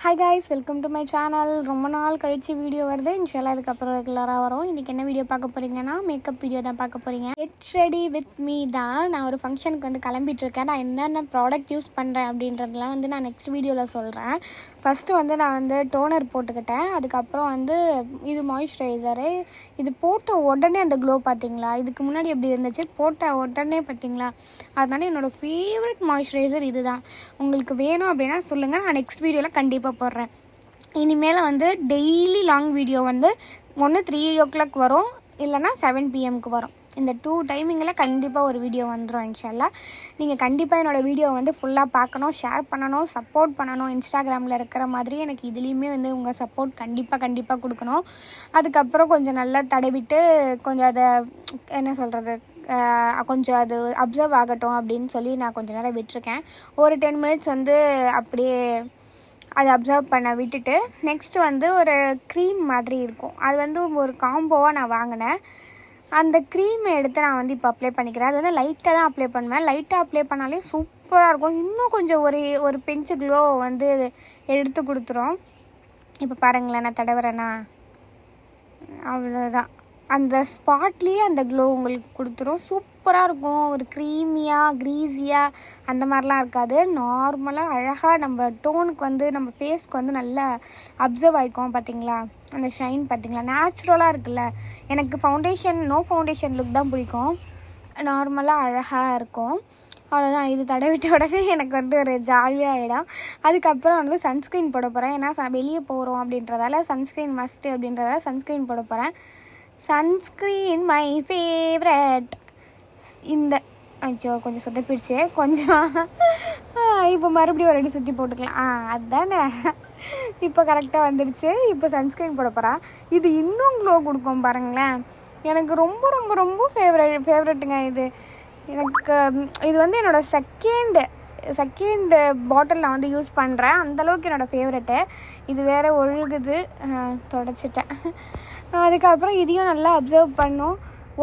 Hi guys, welcome to my channel. ரொம்ப நாள் கழிச்சு வீடியோ வருது. இன்ஷால்லா இதுக்கப்புறம் ரெகுலராக வரும். இன்றைக்கி என்ன வீடியோ பார்க்க போகிறீங்கன்னா மேக்கப் வீடியோ தான் பார்க்க போகிறீங்க. கெட் ரெடி வித் மீ தான். நான் ஒரு ஃபங்க்ஷனுக்கு வந்து கிளம்பிட்டுருக்கேன். நான் என்னென்ன ப்ராடக்ட் யூஸ் பண்ணுறேன் அப்படின்றதுலாம் வந்து நான் நெக்ஸ்ட் வீடியோவில் சொல்கிறேன். ஃபஸ்ட்டு வந்து நான் வந்து டோனர் போட்டுக்கிட்டேன். அதுக்கப்புறம் வந்து இது மாய்ஸ்சரைசரு. இது போட்ட உடனே அந்த க்ளோ பார்த்தீங்களா? இதுக்கு முன்னாடி எப்படி இருந்துச்சு, போட்ட உடனே பார்த்தீங்களா? அதனால என்னோடய ஃபேவரட் மாய்ஸ்சரைசர் இது தான். உங்களுக்கு வேணும் அப்படின்னா சொல்லுங்கள், நான் நெக்ஸ்ட் வீடியோவில் கண்டிப்பாக போடுறேன். இனிமேல் வந்து டெய்லி லாங் வீடியோ வந்து ஒன்று 3 o'clock வரும், இல்லைனா 7 PM வரும். இந்த 2 டைமிங்கில் கண்டிப்பாக ஒரு வீடியோ வந்துடும் இன்ஷால்லா. நீங்கள் கண்டிப்பாக என்னோடய வீடியோ வந்து ஃபுல்லாக பார்க்கணும், ஷேர் பண்ணணும், சப்போர்ட் பண்ணணும். இன்ஸ்டாகிராமில் இருக்கிற மாதிரி எனக்கு இதுலேயுமே வந்து உங்கள் சப்போர்ட் கண்டிப்பாக கொடுக்கணும். அதுக்கப்புறம் கொஞ்சம் நல்லா தடவிட்டு கொஞ்சம் அதை என்ன சொல்கிறது, கொஞ்சம் அது அப்சர்வ் ஆகட்டும் அப்படின்னு சொல்லி நான் கொஞ்சம் நேரம் விட்டுருக்கேன். ஒரு 10 minutes வந்து அப்படியே அதை அப்சர்வ் பண்ண விட்டுட்டு நெக்ஸ்ட்டு வந்து ஒரு க்ரீம் மாதிரி இருக்கும். அது வந்து ஒரு காம்போவாக நான் வாங்கினேன். அந்த க்ரீமை எடுத்து நான் வந்து இப்போ அப்ளை பண்ணிக்கிறேன். அது வந்து லைட்டாக தான் அப்ளை பண்ணுவேன். லைட்டாக அப்ளை பண்ணாலே சூப்பராக இருக்கும். இன்னும் கொஞ்சம் ஒரு பிஞ்சு க்ளோ வந்து எடுத்து கொடுத்துரும். இப்போ பாருங்களேன், நான் தடவுறேன்னா அவ்வளோதான். அந்த ஸ்பாட்லேயே அந்த க்ளோ உங்களுக்கு கொடுத்துரும். சூப்பராக இருக்கும். ஒரு க்ரீமியாக க்ரீஸியாக அந்த மாதிரிலாம் இருக்காது. நார்மலாக அழகாக நம்ம டோனுக்கு வந்து நம்ம ஃபேஸ்க்கு வந்து நல்லா அப்சர்வ் ஆகிக்கும். பார்த்தீங்களா அந்த ஷைன்? பார்த்தீங்களா நேச்சுரலாக இருக்குல்ல. எனக்கு நோ ஃபவுண்டேஷன் லுக் தான் பிடிக்கும். நார்மலாக அழகாக இருக்கும். அவ்வளோதான். இது தடவிட்ட உடனே எனக்கு வந்து ஒரு ஜாலியாகிடும். அதுக்கப்புறம் வந்து சன்ஸ்க்ரீன் போட போகிறேன். ஏன்னா வெளியே போகிறோம் அப்படின்றதால சன்ஸ்க்ரீன் மஸ்ட்டு அப்படின்றதால சன்ஸ்க்ரீன் போட போகிறேன். Sunscreen my favourite. இந்த கொஞ்சம் சொதப்பிடுச்சு கொஞ்சம். இப்போ மறுபடியும் ஒரு அடி சுற்றி போட்டுக்கலாம். அதுதானே, இப்போ கரெக்டாக வந்துடுச்சு. இப்போ சன்ஸ்க்ரீன் போட போகிறேன். இது இன்னும் க்ளோ கொடுக்கும் பாருங்களேன். எனக்கு ரொம்ப ரொம்ப ரொம்ப ஃபேவரெட்டுங்க இது. எனக்கு இது வந்து என்னோடய செகண்ட் பாட்டில் நான் வந்து யூஸ் பண்ணுறேன். அந்தளவுக்கு என்னோடய ஃபேவரெட்டு. இது வேறு ஒழுகுது, தொடச்சிட்டேன். அதுக்கப்புறம் இதையும் நல்லா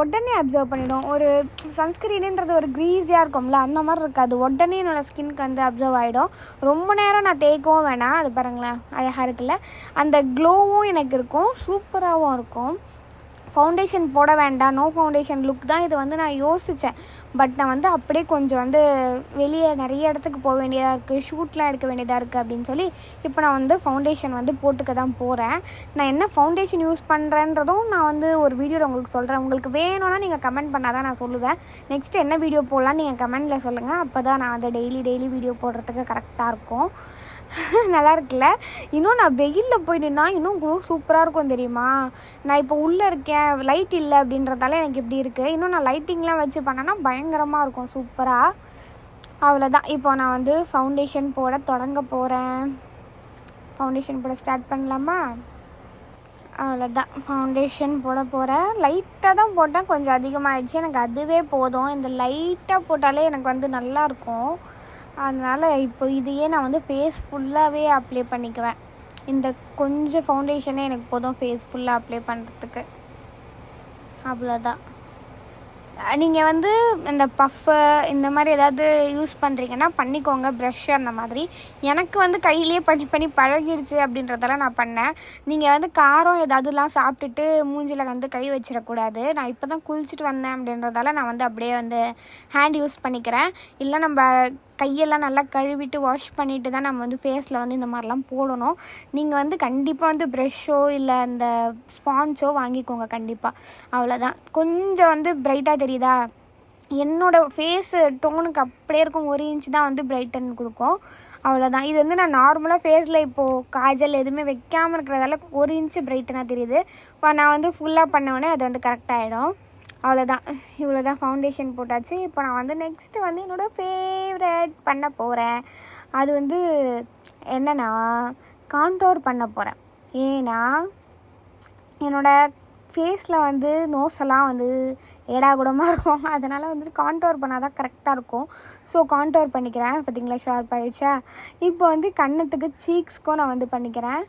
உடனே அப்சர்வ் பண்ணிடும். ஒரு சன்ஸ்க்ரீனுன்றது ஒரு க்ரீஸியாக இருக்கும்ல, அந்த மாதிரி இருக்காது. உடனே என்னோடய ஸ்கின்க்கு வந்து அப்சர்வ் ஆகிடும். ரொம்ப நேரம் நான் தேய்க்கவும் வேணாம். அது பாருங்களேன் அழகாக இருக்குல்ல. அந்த க்ளோவும் எனக்கு இருக்கும், சூப்பராகவும் இருக்கும். ஃபவுண்டேஷன் போட வேண்டாம், நோ ஃபவுண்டேஷன் லுக் தான் இது வந்து நான் யோசித்தேன். பட் நான் வந்து அப்படியே கொஞ்சம் வந்து வெளியே நிறைய இடத்துக்கு போக வேண்டியதாக இருக்குது, ஷூட்லாம் எடுக்க வேண்டியதாக இருக்குது அப்படின்னு சொல்லி இப்போ நான் வந்து ஃபவுண்டேஷன் வந்து போட்டுக்க தான் போகிறேன். நான் என்ன ஃபவுண்டேஷன் யூஸ் பண்ணுறேன்றதும் நான் வந்து ஒரு வீடியோவில் உங்களுக்கு சொல்கிறேன். உங்களுக்கு வேணும்னா நீங்கள் கமெண்ட் பண்ணால் தான் நான் சொல்லுவேன். நெக்ஸ்ட்டு என்ன வீடியோ போடலாம் நீங்கள் கமெண்டில் சொல்லுங்கள். அப்போ தான் நான் அதை டெய்லி வீடியோ போடுறதுக்கு கரெக்டாக இருக்கும். நல்லா இருக்குல்ல. இன்னும் நான் வெயிலில் போய் நின்னா இன்னும் க்ளோ சூப்பராக இருக்கும் தெரியுமா. நான் இப்போ உள்ளே இருக்கேன், லைட் இல்லை அப்படின்றதால எனக்கு இப்படி இருக்குது. இன்னும் நான் லைட்டிங்லாம் வச்சு பண்ணேன்னா பயங்கரமாக இருக்கும், சூப்பராக. அவ்வளோதான். இப்போ நான் வந்து ஃபவுண்டேஷன் போட தொடங்க போகிறேன். ஃபவுண்டேஷன் போட ஸ்டார்ட் பண்ணலாமா? அவ்வளோதான், ஃபவுண்டேஷன் போட போகிறேன். லைட்டாக தான் போட்டேன், கொஞ்சம் அதிகமாகிடுச்சு. எனக்கு அதுவே போதும். இந்த லைட்டாக போட்டாலே எனக்கு வந்து நல்லாயிருக்கும். அதனால் இப்போ இதையே நான் வந்து ஃபேஸ் ஃபுல்லாகவே அப்ளை பண்ணிக்குவேன். இந்த கொஞ்சம் ஃபவுண்டேஷனே எனக்கு போதும் ஃபேஸ் ஃபுல்லாக அப்ளை பண்ணுறதுக்கு. அவ்வளோதான். நீங்கள் வந்து இந்த பஃப்பு இந்த மாதிரி ஏதாவது யூஸ் பண்ணுறீங்கன்னா பண்ணிக்கோங்க, ப்ரஷ்ஷு அந்த மாதிரி. எனக்கு வந்து கையிலே பண்ணி பழகிடுச்சு அப்படின்றதெல்லாம் நான் பண்ணேன். நீங்கள் வந்து காரம் ஏதாவதுலாம் சாப்பிட்டுட்டு மூஞ்சில் வந்து கை வச்சிடக்கூடாது. நான் இப்போ தான் குளிச்சுட்டு வந்தேன் அப்படின்றதால நான் வந்து அப்படியே வந்து ஹேண்ட் யூஸ் பண்ணிக்கிறேன். இல்லை நம்ம கையெல்லாம் நல்லா கழுவிட்டு வாஷ் பண்ணிவிட்டு தான் நம்ம வந்து ஃபேஸில் வந்து இந்த மாதிரிலாம் போடணும். நீங்கள் வந்து கண்டிப்பாக வந்து ப்ரெஷ்ஷோ இல்லை அந்த ஸ்பாஞ்சோ வாங்கிக்கோங்க கண்டிப்பாக. அவ்வளோதான். கொஞ்சம் வந்து பிரைட்டாக தெரியுதா? என்னோடய ஃபேஸு டோனுக்கு அப்படியே இருக்கும். 1 inch தான் வந்து பிரைட்டன் கொடுக்கும். அவ்வளோதான். இது வந்து நான் நார்மலாக ஃபேஸில் இப்போது காஜல் எதுவுமே வைக்காமல் இருக்கிறதால 1 inch பிரைட்டனாக தெரியுது. இப்போ நான் வந்து ஃபுல்லாக பண்ணோடனே அது வந்து கரெக்டாகிடும். அவ்வளோதான். இவ்வளோ தான் ஃபவுண்டேஷன் போட்டாச்சு. இப்போ நான் வந்து நெக்ஸ்ட்டு வந்து என்னோடய ஃபேவரட் பண்ண போகிறேன். அது வந்து என்னென்னா கான்டோர் பண்ண போகிறேன். ஏன்னா என்னோடய ஃபேஸில் வந்து நோஸெல்லாம் வந்து ஏடாகூடமாக இருக்கும். அதனால் வந்து கான்டோர் பண்ணால் தான் கரெக்டாக இருக்கும். ஸோ கான்டோர் பண்ணிக்கிறேன். பார்த்திங்களா ஷார்ப் ஆகிடுச்சா? இப்போ வந்து கன்னத்துக்கு சீக்ஸ்க்கும் நான் வந்து பண்ணிக்கிறேன்.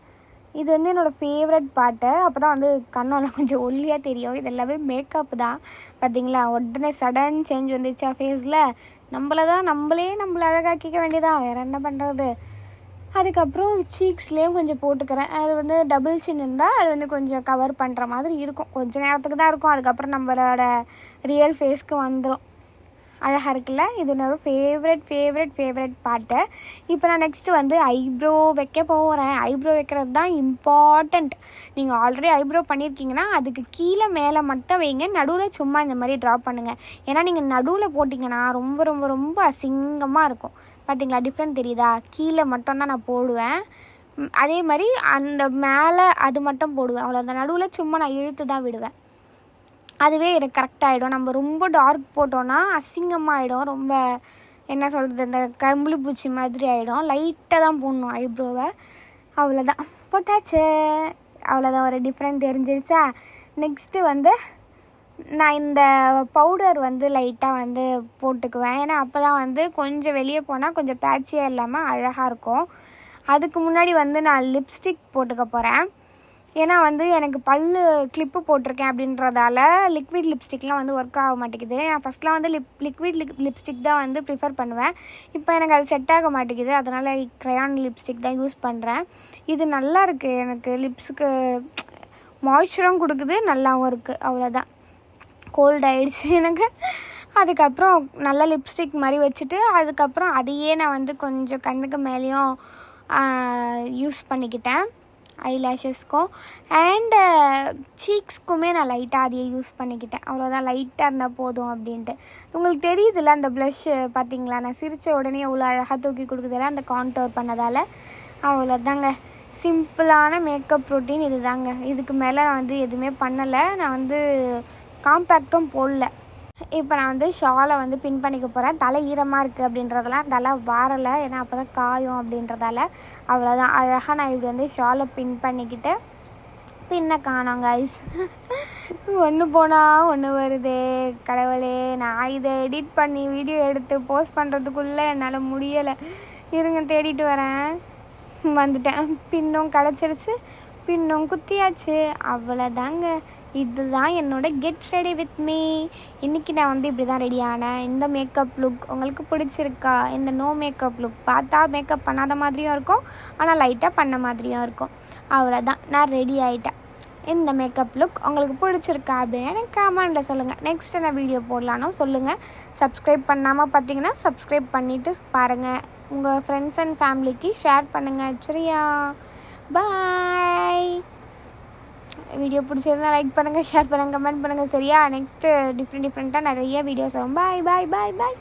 இது வந்து என்னோடய ஃபேவரட் பார்ட்டு. அப்போ தான் வந்து கண்ணெல்லாம் கொஞ்சம் ஒல்லியாக தெரியும். இது எல்லாமே மேக்கப் தான். பார்த்திங்களா உடனே சடன் சேஞ்ச் வந்துச்சா ஃபேஸில். நம்மளை அழகாக்கிக்க வேண்டியதான், வேறு என்ன பண்ணுறது. அதுக்கப்புறம் சீக்ஸ்லேயும் கொஞ்சம் போட்டுக்கிறேன். அது வந்து டபுள் சின் இருந்தால் அது வந்து கொஞ்சம் கவர் பண்ணுற மாதிரி இருக்கும். கொஞ்சம் நேரத்துக்கு தான் இருக்கும். அதுக்கப்புறம் நம்மளோட ரியல் ஃபேஸ்க்கு வந்துடும். அழகாக இருக்குல்ல? இது என்னோட ஃபேவரட் பார்ட்டு. இப்போ நான் நெக்ஸ்ட்டு வந்து ஐப்ரோ வைக்க போகிறேன். ஐப்ரோ வைக்கிறது தான் இம்பார்ட்டண்ட். நீங்கள் ஆல்ரெடி ஐப்ரோ பண்ணியிருக்கீங்கன்னா அதுக்கு கீழே மேலே மட்டும் வைங்க. நடுவில் சும்மா இந்த மாதிரி ட்ரா பண்ணுங்கள். ஏன்னா நீங்கள் நடுவில் போட்டிங்கன்னா ரொம்ப ரொம்ப ரொம்ப அசிங்கமாக இருக்கும். பார்த்தீங்களா டிஃப்ரெண்ட் தெரியுதா? கீழே மட்டும் தான் நான் போடுவேன். அதே மாதிரி அந்த மேலே அது மட்டும் போடுவேன். அவ்வளோ அந்த நடுவில் சும்மா நான் இழுத்து தான் விடுவேன். அதுவே எனக்கு கரெக்டாகிடும். நம்ம ரொம்ப டார்க் போட்டோன்னா அசிங்கமாகிடும். ரொம்ப என்ன சொல்கிறது, இந்த கம்பளி பூச்சி மாதிரி ஆகிடும். லைட்டாக தான் போடணும் ஐப்ரோவை. அவ்வளோதான், போட்டாச்சு. அவ்வளோதான், ஒரு டிஃப்ரெண்ட் தெரிஞ்சிருச்சா? நெக்ஸ்ட்டு வந்து நான் இந்த பவுடர் வந்து லைட்டாக வந்து போட்டுக்குவேன். ஏன்னா அப்போ தான் வந்து கொஞ்சம் வெளியே போனால் கொஞ்சம் பேட்சியாக இல்லாமல் அழகாக இருக்கும். அதுக்கு முன்னாடி வந்து நான் லிப்ஸ்டிக் போட்டுக்க போகிறேன். ஏன்னா வந்து எனக்கு பல்லு கிளிப்பு போட்டிருக்கேன் அப்படின்றதால லிக்விட் லிப்ஸ்டிக்லாம் வந்து ஒர்க் ஆக மாட்டேங்குது. நான் ஃபஸ்ட்லாம் வந்து லிக்விட் லிப்ஸ்டிக் தான் வந்து ப்ரிஃபர் பண்ணுவேன். இப்போ எனக்கு அது செட் ஆக மாட்டேங்குது. அதனால் க்ரையான் லிப்ஸ்டிக் தான் யூஸ் பண்ணுறேன். இது நல்லா இருக்குது. எனக்கு லிப்ஸுக்கு மாய்ஸ்சரும் கொடுக்குது, நல்லாவும் இருக்குது. அவ்வளோதான், கோல்ட் ஆகிடுச்சு எனக்கு. அதுக்கப்புறம் நல்லா லிப்ஸ்டிக் மாதிரி வச்சுட்டு அதுக்கப்புறம் அதையே நான் வந்து கொஞ்சம் கண்ணுக்கு மேலேயும் யூஸ் பண்ணிக்கிட்டேன். ஐலேஷஸ்க்கும் அண்டு சீக்ஸ்க்குமே நான் லைட்டாக அதையே யூஸ் பண்ணிக்கிட்டேன். அவ்வளோதான், லைட்டாக இருந்தால் போதும் அப்படின்ட்டு. உங்களுக்கு தெரியுதுல்ல அந்த ப்ளஷ்ஷு பார்த்தீங்களா? நான் சிரித்த உடனே எவ்வளோ அழகாக தூக்கி கொடுக்குதில்ல அந்த கான்டோர் பண்ணதால். அவ்வளோதாங்க, சிம்பிளான மேக்கப் ரொட்டீன் இது தாங்க. இதுக்கு மேலே நான் வந்து எதுவுமே பண்ணலை. நான் வந்து காம்பேக்டும் போடல. இப்போ நான் வந்து ஷாலை வந்து பின் பண்ணிக்க போகிறேன். தலை ஈரமாக இருக்குது அப்படின்றதெல்லாம் தலை வாரலை, ஏன்னா அப்போ தான் காயும் அப்படின்றதால. அவ்வளோதான், அழகாக நான் இப்படி வந்து ஷாலை பின் பண்ணிக்கிட்டு பின்ன காணோம் கைஸ். ஒன்று போனால் ஒன்று வருதே கடவுளே. நான் இதை எடிட் பண்ணி வீடியோ எடுத்து போஸ்ட் பண்ணுறதுக்குள்ளே என்னால் முடியலை. இருங்க, தேடிட்டு வரேன். வந்துட்டேன். பின்னும் கிடச்சிருச்சு, பின்னும் குத்தியாச்சு. அவ்வளோதாங்க, இதுதான் என்னோட கெட் ரெடி வித் மீ. இன்றைக்கி நான் வந்து இப்படி தான் ரெடி ஆனேன். இந்த மேக்கப் லுக் உங்களுக்கு பிடிச்சிருக்கா? இந்த நோ மேக்கப் லுக் பார்த்தா மேக்கப் பண்ணாத மாதிரியும் இருக்கும், ஆனால் லைட்டாக பண்ண மாதிரியும் இருக்கும். அவ்வளோதான், நான் ரெடி ஆகிட்டேன். இந்த மேக்கப் லுக் உங்களுக்கு பிடிச்சிருக்கா அப்படின்னு எனக்கு கமெண்டில் சொல்லுங்கள். நெக்ஸ்ட் என்ன வீடியோ போடலான்னு சொல்லுங்கள். சப்ஸ்கிரைப் பண்ணாமல் பார்த்தீங்கன்னா சப்ஸ்கிரைப் பண்ணிவிட்டு பாருங்கள். உங்கள் ஃப்ரெண்ட்ஸ் அண்ட் ஃபேமிலிக்கு ஷேர் பண்ணுங்கள். சரியா? பாய். வீடியோ பிடிச்சிருந்தா லைக் பண்ணுங்கள், ஷேர் பண்ணுங்கள், கமெண்ட் பண்ணுங்கள். சரியா? நெக்ஸ்ட்டு டிஃப்ரெண்ட்டாக நிறைய வீடியோஸ் வரும். பாய் பாய் பாய் பாய்.